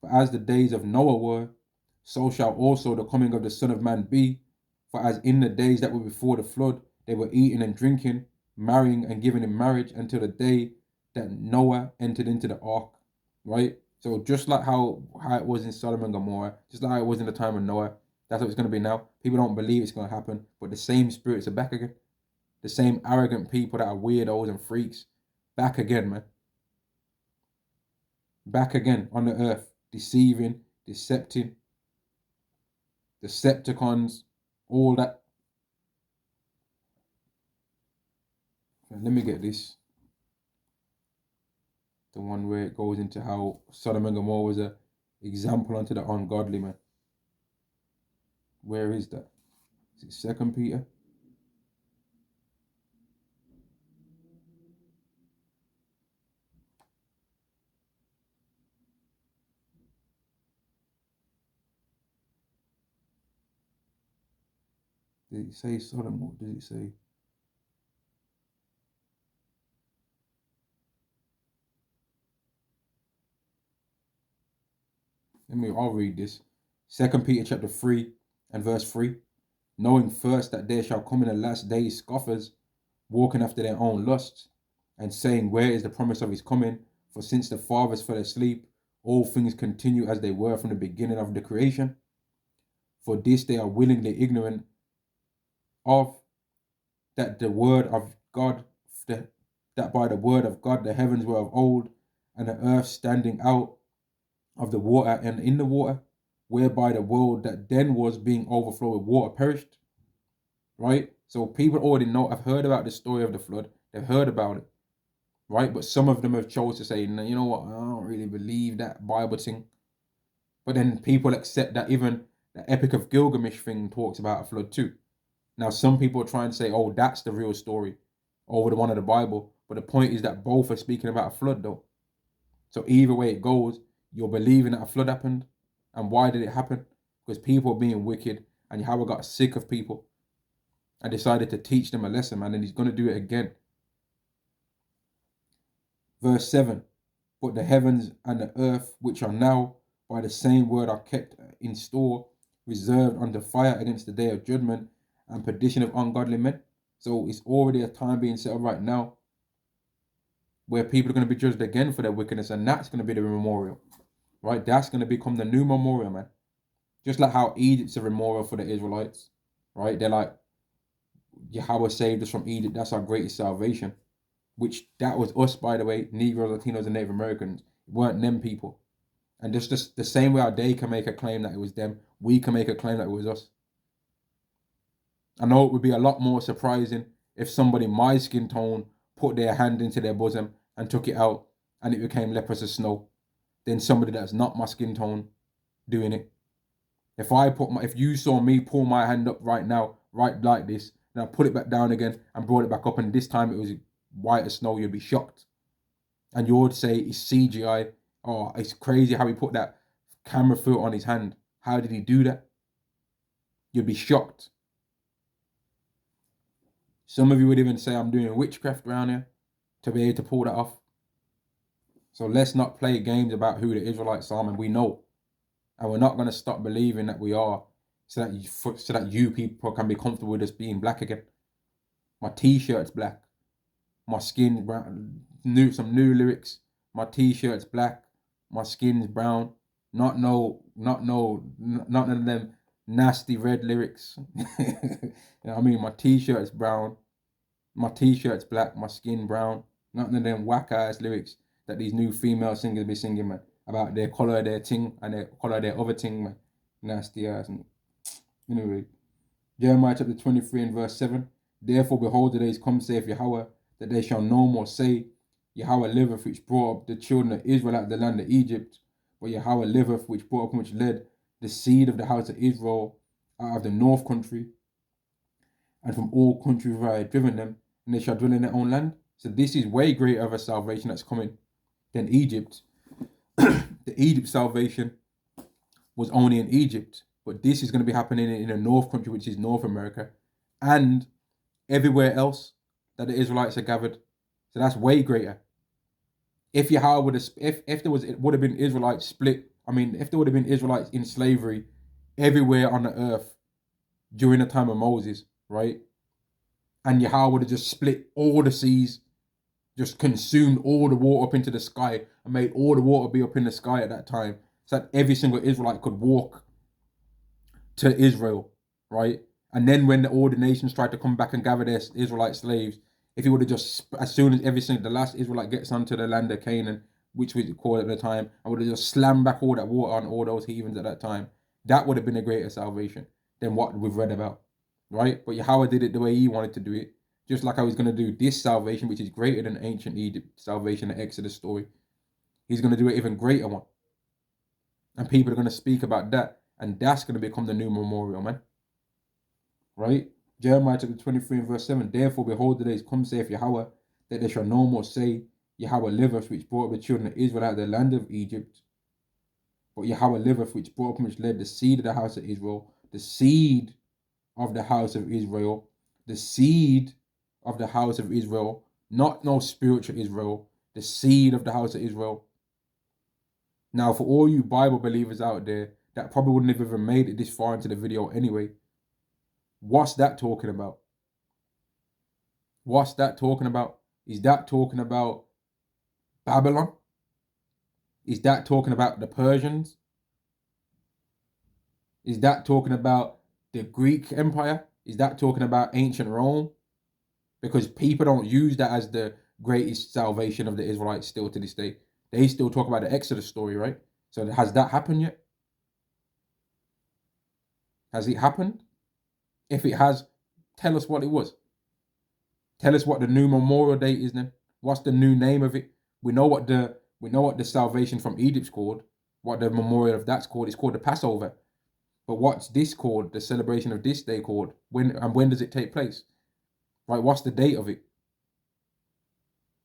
For as the days of Noah were, so shall also the coming of the Son of Man be. For as in the days that were before the flood, they were eating and drinking, marrying and giving in marriage until the day that Noah entered into the ark, right? So just like how it was in Sodom and Gomorrah, just like how it was in the time of Noah, that's what it's going to be now. People don't believe it's going to happen, but the same spirits are back again. The same arrogant people that are weirdos and freaks, back again, man. Back again on the earth, deceiving, decepting, Decepticons, all that. Let me get this. The one where it goes into how Sodom and Gomorrah was an example unto the ungodly, man. Where is that? Is it 2 Peter? Did it say Sodom? What did it say? I'll read this. 2 Peter chapter 3 and verse 3. Knowing first that there shall come in the last days scoffers, walking after their own lusts, and saying, where is the promise of his coming? For since the fathers fell asleep, all things continue as they were from the beginning of the creation. For this they are willingly ignorant of, that the word of God, that by the word of God the heavens were of old, and the earth standing out of the water and in the water, whereby the world that then was being overflowed with water perished. Right? So people already know, I've heard about the story of the flood, they've heard about it, right? But some of them have chose to say, you know what, I don't really believe that Bible thing. But then people accept that even the Epic of Gilgamesh thing talks about a flood too. Now, some people are trying to say, oh, that's the real story over the one of the Bible. But the point is that both are speaking about a flood, though. So either way it goes, you're believing that a flood happened. And why did it happen? Because people are being wicked, and Yahweh got sick of people and decided to teach them a lesson, man, and he's going to do it again. Verse 7, but the heavens and the earth, which are now by the same word, are kept in store, reserved unto fire against the day of judgment and perdition of ungodly men. So it's already a time being set up right now where people are going to be judged again for their wickedness, and that's going to be the memorial, right? That's going to become the new memorial, man. Just like how Egypt's a memorial for the Israelites, right? They're like, Yahweh saved us from Egypt. That's our greatest salvation. Which that was us, by the way, Negroes, Latinos, and Native Americans. It weren't them people. And just the same way they can make a claim that it was them, we can make a claim that it was us. I know it would be a lot more surprising if somebody my skin tone put their hand into their bosom and took it out and it became leprous as snow than somebody that's not my skin tone doing it. If you saw me pull my hand up right now, right like this, and I put it back down again and brought it back up, and this time it was white as snow, you'd be shocked. And you would say it's CGI. Oh, it's crazy how he put that camera filter on his hand. How did he do that? You'd be shocked. Some of you would even say I'm doing witchcraft around here to be able to pull that off. So let's not play games about who the Israelites are, and we know. And we're not going to stop believing that we are, so that you people can be comfortable with us being black again. My t-shirt's black. My skin brown. Some new lyrics. My t-shirt's black. My skin's brown. Not none of them nasty red lyrics. You know what I mean? My t-shirt's brown. My t-shirt's black. My skin brown. None of them whack ass lyrics that these new female singers be singing, man, about their color of their ting and their color of their other ting, man. Nasty ass. Anyway, Jeremiah chapter 23 and verse 7. Therefore, behold, the days come, saith Yahweh, that they shall no more say, Yahweh liveth, which brought up the children of Israel out of the land of Egypt, but Yahweh liveth, which brought up and which led the seed of the house of Israel out of the north country, and from all countries where I had driven them, and they shall dwell in their own land. So this is way greater of a salvation that's coming than Egypt. The Egypt salvation was only in Egypt, but this is going to be happening in the north country, which is North America, and everywhere else that the Israelites are gathered. So that's way greater. If Yahweh would have, if there was, it would have been Israelites split. I mean, if there would have been Israelites in slavery everywhere on the earth during the time of Moses, right? And Yahweh would have just split all the seas, just consumed all the water up into the sky, and made all the water be up in the sky at that time, so that every single Israelite could walk to Israel, right? And then when all the nations tried to come back and gather their Israelite slaves, if he would have just, as soon as every single, the last Israelite gets onto the land of Canaan, which was called at the time, I would have just slammed back all that water on all those heathens at that time, that would have been a greater salvation than what we've read about, right? But Yahweh did it the way he wanted to do it, just like I was going to do this salvation, which is greater than ancient Egypt salvation, the Exodus story. He's going to do an even greater one. And people are going to speak about that. And that's going to become the new memorial, man. Right? Jeremiah chapter 23 and verse 7. Therefore, behold, the days come, saith Yahweh, that they shall no more say, Yahweh liveth, which brought up the children of Israel out of the land of Egypt. But Yahweh liveth, which brought up and which led the seed of the house of Israel, the seed of the house of Israel, the seed of the house of Israel, not no spiritual Israel, the seed of the house of Israel. Now, for all you Bible believers out there that probably wouldn't have even made it this far into the video anyway, what's that talking about? What's that talking about? Is that talking about Babylon? Is that talking about the Persians? Is that talking about the Greek Empire? Is that talking about ancient Rome? Because people don't use that as the greatest salvation of the Israelites still to this day. They still talk about the Exodus story, right? So has that happened yet? Has it happened? If it has, tell us what it was. Tell us what the new memorial date is then. What's the new name of it? We know what the salvation from Egypt's called, what the memorial of that's called. It's called the Passover. But what's this called? The celebration of this day called? When does it take place? Right? What's the date of it?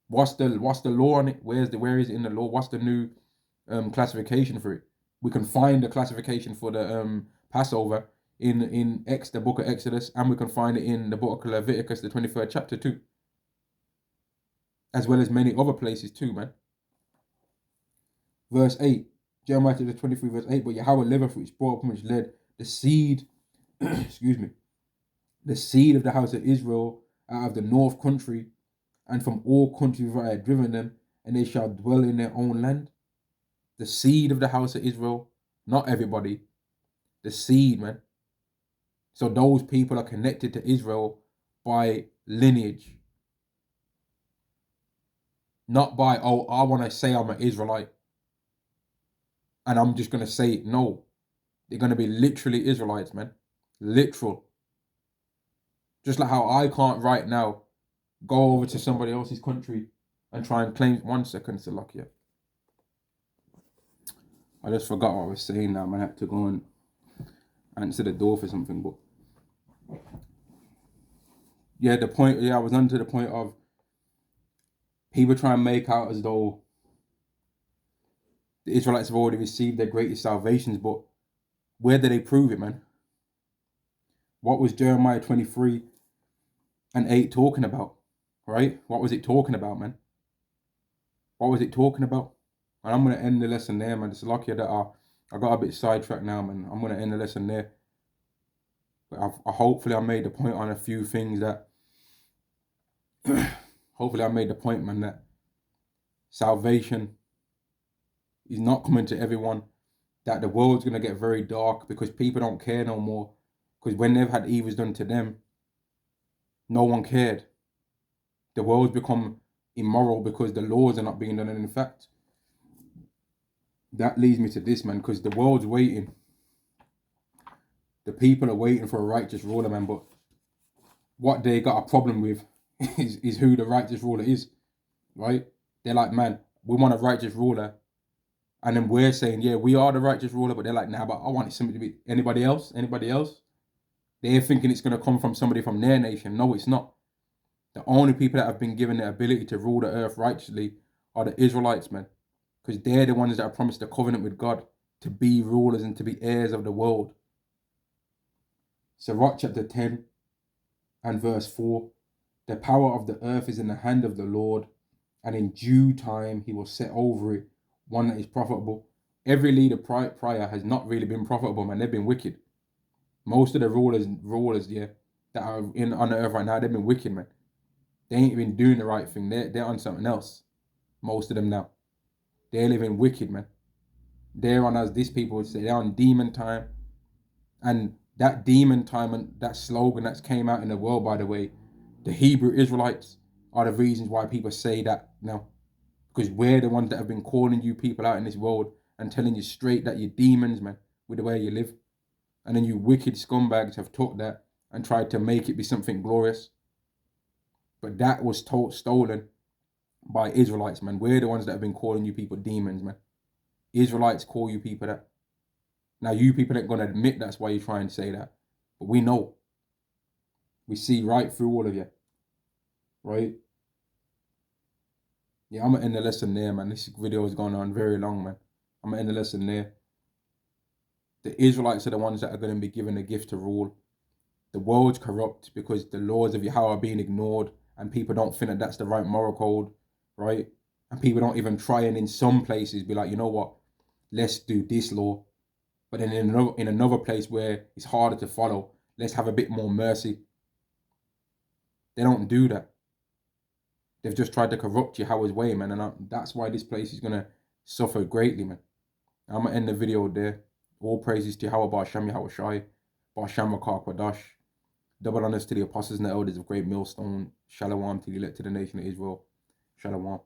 What's the law on it? Where is it in the law? What's the new classification for it? We can find the classification for the Passover in the book of Exodus, and we can find it in the book of Leviticus, the 23rd chapter too, as well as many other places too, man. Verse 8, Jeremiah chapter 23 verse 8, but Yahweh liveth, which brought up and which led the seed, excuse me, the seed of the house of Israel out of the north country, and from all countries where I had driven them, and they shall dwell in their own land. The seed of the house of Israel, not everybody, the seed, man. So those people are connected to Israel by lineage. Not by, oh, I want to say I'm an Israelite and I'm just going to say it. No. They're going to be literally Israelites, man. Literal. Just like how I can't right now go over to somebody else's country and try and claim. 1 second, Salakia. I just forgot what I was saying now, man. I had to go and answer the door for something, but yeah, I was on to the point of people try and make out as though the Israelites have already received their greatest salvations, but where did they prove it, man? What was Jeremiah 23 and 8 talking about, right? What was it talking about, man? What was it talking about? And I'm going to end the lesson there, man. It's lucky that I got a bit sidetracked now, man. I'm going to end the lesson there. But hopefully I made the point on a few things that hopefully I made the point, man, that salvation is not coming to everyone, that the world's going to get very dark because people don't care no more. Because when they've had evils done to them, no one cared. The world's become immoral because the laws are not being done. And in fact, that leads me to this, man, because the world's waiting The people are waiting for a righteous ruler, man. But what they got a problem with is who the righteous ruler is, right? They're like, man, we want a righteous ruler. And then we're saying, yeah, we are the righteous ruler. But they're like, nah, but I want it somebody to be anybody else. Anybody else? They're thinking it's going to come from somebody from their nation. No, it's not. The only people that have been given the ability to rule the earth righteously are the Israelites, man. Because they're the ones that are promised the covenant with God to be rulers and to be heirs of the world. Sirach chapter 10 and verse 4. The power of the earth is in the hand of the Lord, and in due time he will set over it one that is profitable. Every leader prior has not really been profitable, man. They've been wicked. Most of the rulers, yeah, that are on the earth right now, they've been wicked, man. They ain't even doing the right thing. They're on something else. Most of them now. They're living wicked, man. They're on, as these people would say, they're on demon time. And that demon time and that slogan that's came out in the world, by the way, the Hebrew Israelites are the reasons why people say that now. Because we're the ones that have been calling you people out in this world and telling you straight that you're demons, man, with the way you live. And then you wicked scumbags have took that and tried to make it be something glorious. But that was stolen by Israelites, man. We're the ones that have been calling you people demons, man. Israelites call you people that. Now, you people ain't going to admit that's why you're trying to say that. But we know. We see right through all of you. Right? Yeah, I'm going to end the lesson there, man. This video has gone on very long, man. I'm going to end the lesson there. The Israelites are the ones that are going to be given the gift to rule. The world's corrupt because the laws of Yahweh are being ignored and people don't think that that's the right moral code, right? And people don't even try and in some places be like, you know what, let's do this law. But then in another place where it's harder to follow, let's have a bit more mercy. They don't do that. They've just tried to corrupt Yahweh's way, man. And that's why this place is going to suffer greatly, man. I'm going to end the video there. All praises to Yahweh, Ba'Shem Yahweh Shai, Ba'Shem Rakar Kwadash. Double honors to the apostles and the elders of Great Millstone. Shalom to the elect to the nation of Israel. Shalom.